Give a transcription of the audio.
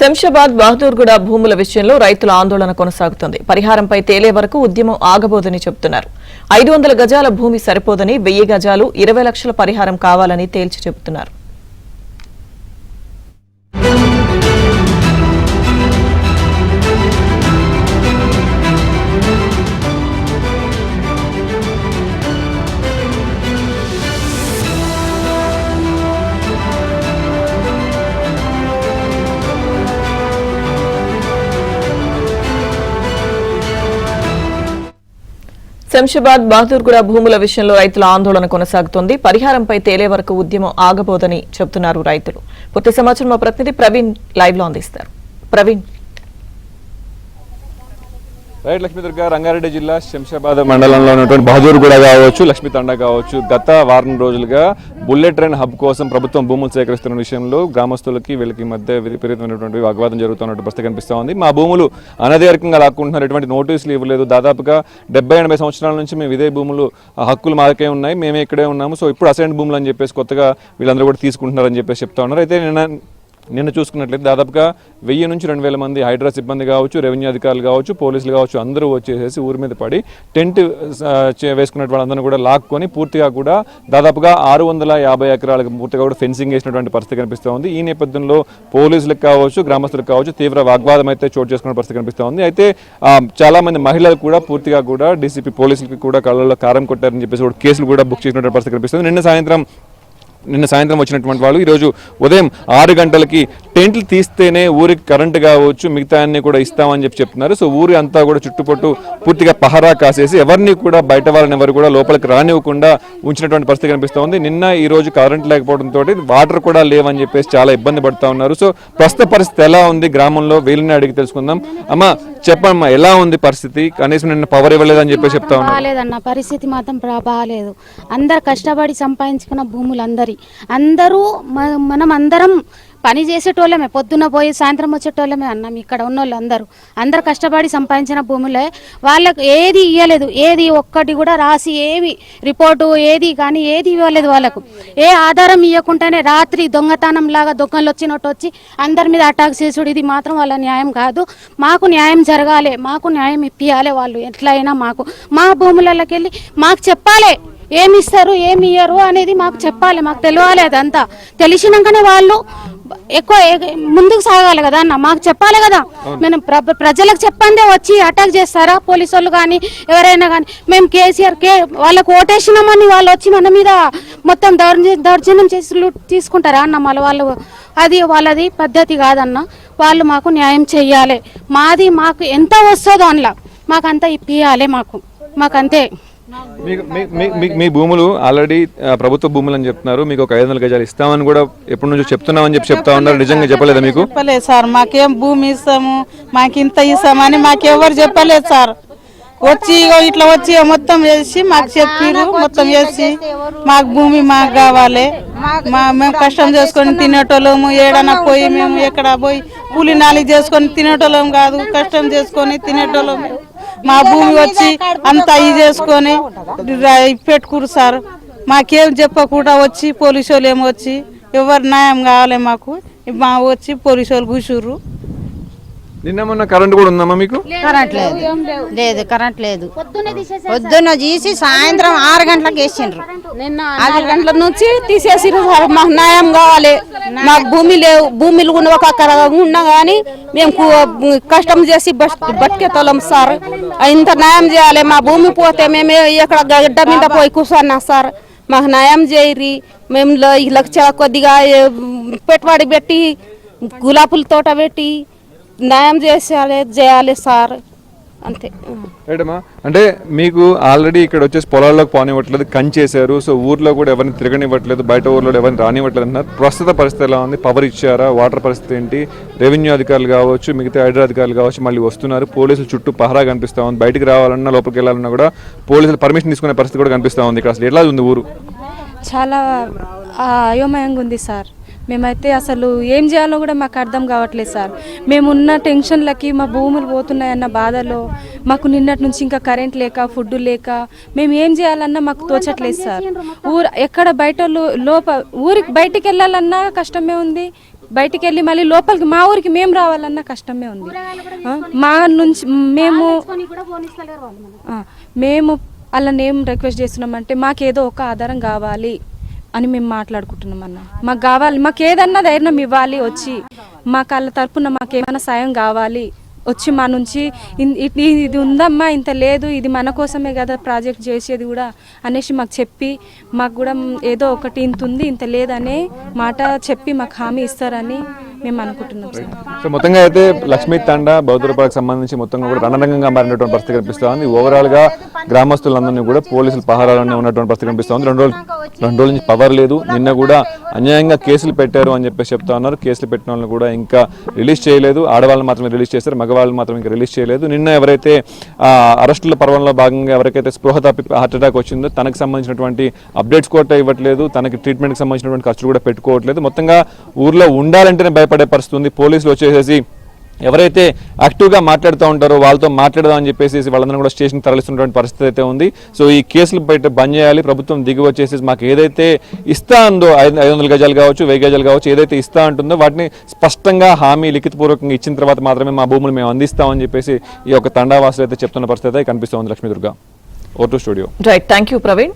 శంషాబాద్ బహదూర్గూడ భూముల విషయంలో రైతుల ఆందోళన కొనసాగుతోంది. పరిహారంపై తేలే వరకు ఉద్యమం ఆగబోదని చెబుతున్నారు. 500 గజాల భూమి సరిపోదని 1000 గజాలు 20 లక్షల పరిహారం కావాలని తేల్చి చెబుతున్నారు. శంషాబాద్ బహదూర్గూడ భూముల విషయంలో రైతుల ఆందోళన కొనసాగుతోంది. పరిహారంపై తేలే వరకు ఉద్యమం ఆగబోదని చెబుతున్నారు రైతులు. పూర్తి సమాచారం మా ప్రతినిధి ప్రవీణ్ లైవ్ లో అందిస్తారు. ప్రవీణ్. రైట్ లక్ష్మీదుర్గ రంగారెడ్డి జిల్లా శంషాబాద్ మండలంలో ఉన్నటువంటి బహదూర్గూడ కావచ్చు, లక్ష్మీ తండా కావచ్చు, గత వారం రోజులుగా బుల్లెట్ ట్రైన్ హబ్ కోసం ప్రభుత్వం భూములు సేకరిస్తున్న విషయంలో గ్రామస్తులకి వీళ్ళకి మధ్య విపరీతమైనటువంటి వాగ్వాదం జరుగుతున్నట్టు పరిస్థితి కనిపిస్తూ ఉంది. మా భూములు అనధికారికంగా లాక్కుంటున్నారు, ఎటువంటి నోటీసులు ఇవ్వలేదు, దాదాపుగా 70-80 సంవత్సరాల నుంచి మేము ఇదే భూములు హక్కులు మాకే ఉన్నాయి, మేమే ఇక్కడే ఉన్నాము, సో ఇప్పుడు అసైన్ భూములు అని చెప్పేసి కొత్తగా వీళ్ళందరూ కూడా తీసుకుంటున్నారని చెప్పేసి చెప్తా ఉన్నారు. అయితే నిన్న చూసుకున్నట్లయితే దాదాపుగా 1000 నుంచి 2000 మంది హైడ్రా సిబ్బంది కావచ్చు, రెవెన్యూ అధికారులు కావచ్చు, పోలీసులు కావచ్చు, అందరూ వచ్చేసేసి ఊరి మీద పడి టెంట్ వేసుకున్నటువంటి వాళ్ళందరూ కూడా లాక్కొని పూర్తిగా కూడా దాదాపుగా 650 ఎకరాలకు పూర్తిగా కూడా ఫెన్సింగ్ వేసినటువంటి పరిస్థితి కనిపిస్తూ ఉంది. ఈ నేపథ్యంలో పోలీసులకు కావచ్చు, గ్రామస్తులకు కావచ్చు తీవ్ర వాగ్వాదం అయితే చోటు చేసుకున్న పరిస్థితి కనిపిస్తూ ఉంది. అయితే చాలా మంది మహిళలు కూడా పూర్తిగా కూడా డీసీపీ పోలీసులకి కూడా కళ్ళల్లో కారం కొట్టారని చెప్పేసి కూడా కేసులు కూడా బుక్ చేసినటువంటి పరిస్థితి కనిపిస్తుంది. నిన్న సాయంత్రం వచ్చినటువంటి వాళ్ళు ఈరోజు ఉదయం 6 గంటలకి టెంట్లు తీస్తేనే ఊరికి కరెంటు కావచ్చు, మిగతా అన్ని కూడా ఇస్తామని చెప్తున్నారు. సో ఊరి అంతా కూడా చుట్టుపట్టు పూర్తిగా పహరా కాసేసి ఎవరిని కూడా బయట వాళ్ళని ఎవరు కూడా లోపలికి రానివ్వకుండా ఉంచినటువంటి పరిస్థితి కనిపిస్తూ ఉంది. నిన్న ఈ రోజు కరెంట్ లేకపోవడంతో వాటర్ కూడా లేవని చెప్పేసి చాలా ఇబ్బంది పడుతూ ఉన్నారు. సో ప్రస్తుత పరిస్థితి ఎలా ఉంది గ్రామంలో వీళ్ళని అడిగి తెలుసుకుందాం. అమ్మ చెప్పమ్మా, ఎలా ఉంది పరిస్థితి? కనీసం నిన్న పవర్ ఇవ్వలేదని చెప్పేసి చెప్తా ఉన్నారు. బాగాలేదన్న పరిస్థితి మాత్రం బాగాలేదు. అందరు కష్టపడి సంపాదించుకున్న భూములు అందరూ మనం అందరం పని చేసేటోళ్ళమే, పొద్దున్న పోయి సాయంత్రం వచ్చేటోళ్ళమే అన్నాం. ఇక్కడ ఉన్న వాళ్ళు అందరు కష్టపడి సంపాదించిన భూములే. వాళ్ళకు ఏది ఇవ్వలేదు, ఏది ఒక్కటి కూడా రాసి ఏమి రిపోర్టు ఏది కానీ ఏది ఇవ్వలేదు. వాళ్ళకు ఏ ఆధారం ఇవ్వకుండానే రాత్రి దొంగతనం లాగా దొంగలు వచ్చినట్టు వచ్చి అందరి మీద అటాక్ చేసుడు, ఇది మాత్రం వాళ్ళ న్యాయం కాదు. మాకు న్యాయం జరగాలి, మాకు న్యాయం ఇప్పియాలి. వాళ్ళు ఎట్లయినా మా భూములకి వెళ్ళి మాకు చెప్పాలి, ఏమి ఇస్తారు ఏమి ఇయ్యరు అనేది మాకు చెప్పాలి, మాకు తెలియాలి. అదంతా తెలిసినాకనే వాళ్ళు ఎక్కువ ముందుకు సాగాలి కదా అన్న, మాకు చెప్పాలి కదా. మేము ప్రజలకు చెప్పందే వచ్చి అటాక్ చేస్తారా పోలీసు వాళ్ళు కానీ ఎవరైనా కానీ? మేము కేసీఆర్ వాళ్ళకు ఓటేసినామని వాళ్ళు వచ్చి మన మీద మొత్తం దౌర్జన్యం చేసి తీసుకుంటారా అన్న? వాళ్ళది పద్ధతి కాదన్న. వాళ్ళు మాకు న్యాయం చెయ్యాలి. మాకు ఎంత వస్తుందో అందులో మాకంతా ఇప్పియాలి, మాకంతే. మీ భూములు ఆల్రెడీ ప్రభుత్వ భూములు అని చెప్తున్నారు, మీకు ఒక 500 గజాలు ఇస్తామని కూడా ఎప్పటి నుంచో చెప్తున్నామని చెప్తా ఉన్నారు. నిజంగా చెప్పలేదా మీకు? చెప్పలేదు సార్, మాకేం భూమి ఇస్తాము, మాకు ఇంత ఇస్తామని మాకెవరు చెప్పలేదు సార్. వచ్చి ఇట్లా వచ్చి మొత్తం చేసి మాకు చెప్పిరు, మొత్తం చేసి మాకు భూమి మాకు కావాలి. మేము కష్టం చేసుకొని తినేటోళ్ళము, ఏడన్నా పోయి మేము ఎక్కడ పోయి కూలి నాలి చేసుకొని తినేటోళ్ళం కాదు, కష్టం చేసుకొని తినేటోళ్ళము. మా భూమి వచ్చి అంతా ఇది చేసుకొని పెట్టుకురు సార్. మాకేం చెప్పకుండా వచ్చి పోలీసు వాళ్ళు ఏమో వచ్చి ఎవరు న్యాయం కావాలి మాకు వచ్చి పోలీసు వాళ్ళు కూర్చుర్రు. నిన్న మొన్న కరెంట్ కూడా ఉందమ్మా మీకు? కరెంట్ లేదు, కరెంట్ లేదు. పొద్దున్న తీసి సాయంత్రం 6 గంటలకు వేసిండ్రు. 6 గంటల నుంచి తీసేసిరు. మాకు న్యాయం కావాలి, మాకు భూమి లేవు. భూమిలు ఒక ఉన్నా కానీ మేము కష్టం చేసి బతికేతోళ్ళం సార్. ఇంత న్యాయం చేయాలి. మా భూమి పోతే మేము ఇక్కడ గడ్డ మీద పోయి కూర్చున్నా సార్. మాకు న్యాయం చేయరి. మేము లక్ష కొద్దిగా పెట్టుబడి పెట్టి గులాబీల తోట పెట్టి న్యాయం చేయాలి సార్, అంతే. అంటే మీకు ఆల్రెడీ ఇక్కడ వచ్చేసి పొలాల్లోకి పోనివ్వట్లేదు, కంచేశారు. సో ఊర్లో కూడా ఎవరిని తిరగనివ్వట్లేదు, బయట ఊర్లో ఎవరిని రానివ్వట్లేదు అన్నారు. ప్రస్తుత పరిస్థితి ఎలా ఉంది? పవర్ ఇచ్చారా? వాటర్ పరిస్థితి ఏంటి? రెవెన్యూ అధికారులు కావచ్చు, మిగతా హైడ్రా అధికారులు కావచ్చు మళ్ళీ వస్తున్నారు. పోలీసులు చుట్టూ పహరా కనిపిస్తూ ఉంది. బయటికి రావాలన్నా లోపలికి వెళ్ళాలన్నా కూడా పోలీసులు పర్మిషన్ తీసుకునే పరిస్థితి కూడా కనిపిస్తూ ఉంది. ఇక్కడ అసలు ఎలా ఉంది ఊరు? చాలా అయోమయంగా ఉంది సార్. మేమైతే అసలు ఏం చేయాలో కూడా మాకు అర్థం కావట్లేదు సార్. మేమున్న టెన్షన్లకి మా భూములు పోతున్నాయన్న బాధలో మాకు నిన్నటి నుంచి ఇంకా కరెంట్ లేక ఫుడ్ లేక మేము ఏం చేయాలన్నా మాకు తోచట్లేదు సార్. ఎక్కడ బయట ఊరికి బయటికి వెళ్ళాలన్నా కష్టమే ఉంది, బయటికి వెళ్ళి మళ్ళీ లోపలికి మా ఊరికి మేము రావాలన్న కష్టమే ఉంది. మా నుంచి మేము వాళ్ళని ఏం రిక్వెస్ట్ చేస్తున్నామంటే మాకేదో ఒక ఆధారం కావాలి అని మేము మాట్లాడుకుంటున్నాం అన్న. మాకు కావాలి, మాకు ఏదన్నా ధైర్యం ఇవ్వాలి, వచ్చి మాకు వాళ్ళ తరపున మాకేమైనా సాయం కావాలి, వచ్చి మా నుంచి ఇది ఉందమ్మా, ఇంత లేదు, ఇది మన కోసమే కదా ప్రాజెక్ట్ చేసేది కూడా అనేసి మాకు చెప్పి మాకు కూడా ఏదో ఒకటి ఇంత ఉంది ఇంత లేదనే మాట చెప్పి మాకు హామీ ఇస్తారని మేము అనుకుంటున్నాం సార్. సో మొత్తంగా అయితే లక్ష్మీ తండా బౌద్ధరపాలకు సంబంధించి మొత్తంగా కూడా రణరంగంగా మారినటువంటి పరిస్థితి కనిపిస్తోంది. ఓవరాల్ గా గ్రామస్తులందరినీ కూడా పోలీసులు పహారాలోనే ఉన్నటువంటి పరిస్థితి కనిపిస్తోంది. రెండు రోజుల నుంచి పవర్ లేదు. నిన్న కూడా అన్యాయంగా కేసులు పెట్టారు అని చెప్పేసి చెప్తా ఉన్నారు. కేసులు పెట్టిన వాళ్ళని కూడా ఇంకా రిలీజ్ చేయలేదు. ఆడవాళ్ళని మాత్రమే రిలీజ్ చేస్తారు, మగవాళ్ళని మాత్రం ఇంకా రిలీజ్ చేయలేదు. నిన్న ఎవరైతే అరెస్టుల పర్వంలో భాగంగా ఎవరికైతే స్పృహ తప్పి హార్ట్ అటాక్ వచ్చిందో తనకు సంబంధించినటువంటి అప్డేట్స్ కూడా ఇవ్వట్లేదు, తనకి ట్రీట్మెంట్కి సంబంధించినటువంటి ఖర్చులు కూడా పెట్టుకోవట్లేదు. మొత్తంగా ఊర్లో ఉండాలంటేనే భయపడే పరిస్థితి ఉంది. పోలీసులు వచ్చేసేసి ఎవరైతే యాక్టివ్గా మాట్లాడుతూ ఉంటారో వాళ్ళతో మాట్లాడదామని చెప్పేసి వాళ్ళందరూ కూడా స్టేషన్కి తరలిస్తున్నటువంటి పరిస్థితి అయితే ఉంది. సో ఈ కేసులు బయట బంద్ చేయాలి, ప్రభుత్వం దిగి వచ్చేసి మాకు ఏదైతే ఇస్తా ఉందో 500 గజాలు కావచ్చు, 1000 గజాలు కావచ్చు, ఏదైతే ఇస్తా ఉంటుందో వాటిని స్పష్టంగా హామీ లిఖితపూర్వకంగా ఇచ్చిన తర్వాత మాత్రమే మా భూములు మేము అందిస్తామని చెప్పేసి ఈ యొక్క తండావాసులు అయితే చెప్తున్న పరిస్థితి అయితే కనిపిస్తోంది. Lakshmi Durga, O2 studio. Right, thank you Praveen.